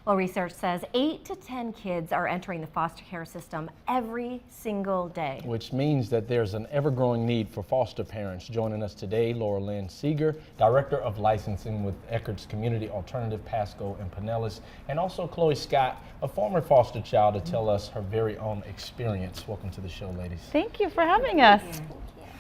Well, research says 8 to 10 kids are entering the foster care system every single day. Which means that there's an ever-growing need for foster parents. Joining us today, Laura Lynn Seeger, Director of Licensing with Eckerd's Community Alternative, Pasco and Pinellas, and also Chloe Scott, a former foster child, to tell us her very own experience. Welcome to the show, ladies. Thank you for having us.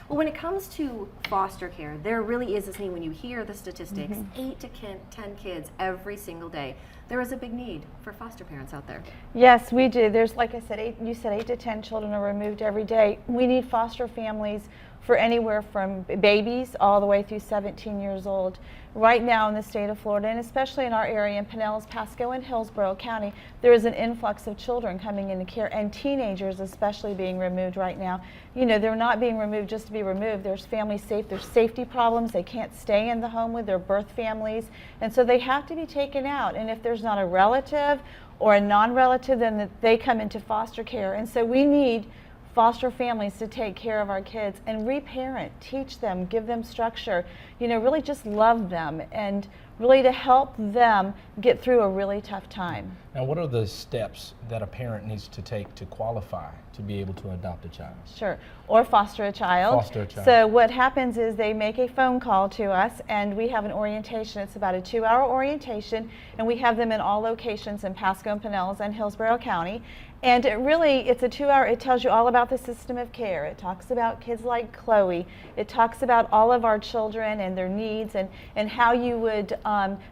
Well, when it comes to foster care, there really is this need. When you hear the statistics, 8 to 10 kids every single day, there is a big need for foster parents out there. Yes, we do. There's, like I said, you said 8 to 10 children are removed every day. We need foster families for anywhere from babies all the way through 17 years old. Right now in the state of Florida, and especially in our area in Pinellas, Pasco, and Hillsborough County, there is an influx of children coming into care, and teenagers especially being removed right now. You know, they're not being removed just to be removed. There's there's safety problems. They can't stay in the home with their birth families, and so they have to be taken out. And if there's not a relative or a non-relative, then they come into foster care. And so we need foster families to take care of our kids and reparent, teach them, give them structure, you know, really just love them and really to help them get through a really tough time. Now, what are the steps that a parent needs to take to qualify to be able to adopt a child? Sure, or foster a child. Foster a child. So what happens is they make a phone call to us and we have an orientation. It's about a 2-hour orientation, and we have them in all locations in Pasco and Pinellas and Hillsborough County. And it's a 2-hour, it tells you all about the system of care. It talks about kids like Chloe. It talks about all of our children and their needs and how you would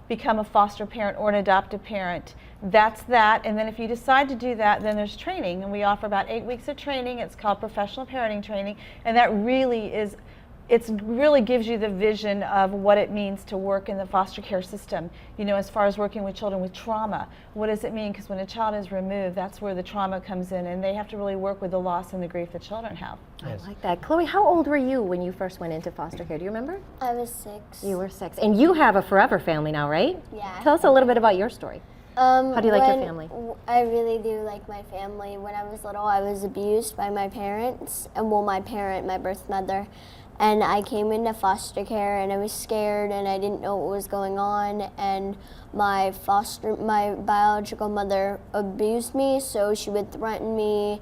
become a foster parent or an adoptive parent. That's that. And then if you decide to do that, then there's training. And we offer about 8 weeks of training. It's called professional parenting training. And that really really gives you the vision of what it means to work in the foster care system, you know, as far as working with children with trauma. What does it mean? Because when a child is removed, that's where the trauma comes in, and they have to really work with the loss and the grief that children have. Yes. I like that. Chloe, how old were you when you first went into foster care? Do you remember? I was 6. You were 6. And you have a forever family now, right? Yeah. Tell us a little bit about your story. How do you like your family? I really do like my family. When I was little, I was abused by my parents, and my birth mother. And I came into foster care and I was scared and I didn't know what was going on, and my biological mother abused me, so she would threaten me.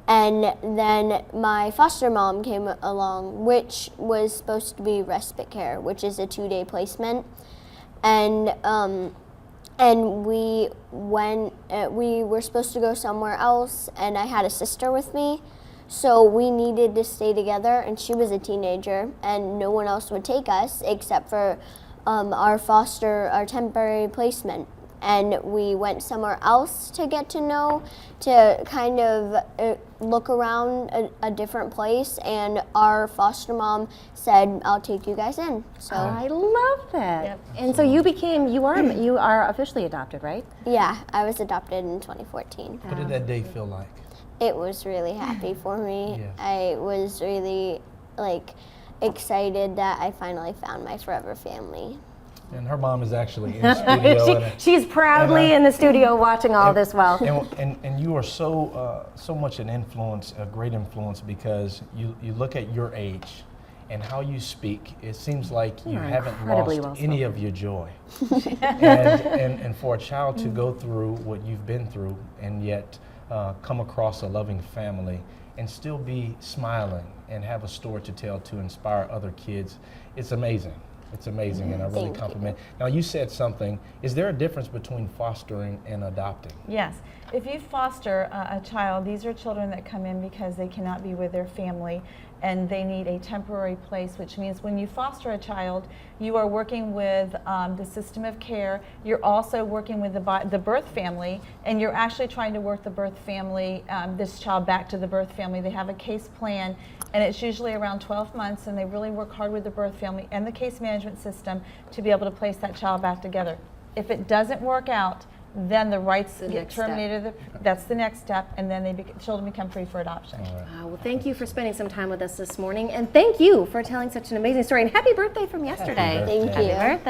And then my foster mom came along, which was supposed to be respite care, which is a 2-day placement. And we were supposed to go somewhere else, and I had a sister with me. So we needed to stay together, and she was a teenager, and no one else would take us except for our temporary placement. And we went somewhere else to get to know, to kind of look around a different place, and our foster mom said, "I'll take you guys in." So I love that. Yep. And so you are officially adopted, right? yeah, I was adopted in 2014. What did that day feel like? It was really happy for me. Yeah. I was really excited that I finally found my forever family. And her mom is actually in the studio. She's proudly in the studio watching all this well. And you are so much an influence, a great influence, because you look at your age and how you speak. It seems like you haven't incredibly lost any of your joy. and for a child to go through what you've been through and yet come across a loving family and still be smiling and have a story to tell to inspire other kids, it's amazing. It's amazing, and I really compliment. Now, you said something. Is there a difference between fostering and adopting? Yes. If you foster a child, these are children that come in because they cannot be with their family and they need a temporary place, which means when you foster a child, you are working with the system of care. You're also working with the birth family, and you're actually trying to work the birth family, this child back to the birth family. They have a case plan, and it's usually around 12 months, and they really work hard with the birth family and the case management system to be able to place that child back together. If it doesn't work out, then the rights get terminated. That's the next step, and then children become free for adoption. Well, thank you for spending some time with us this morning, and thank you for telling such an amazing story. And happy birthday from yesterday. Thank you. Happy birthday.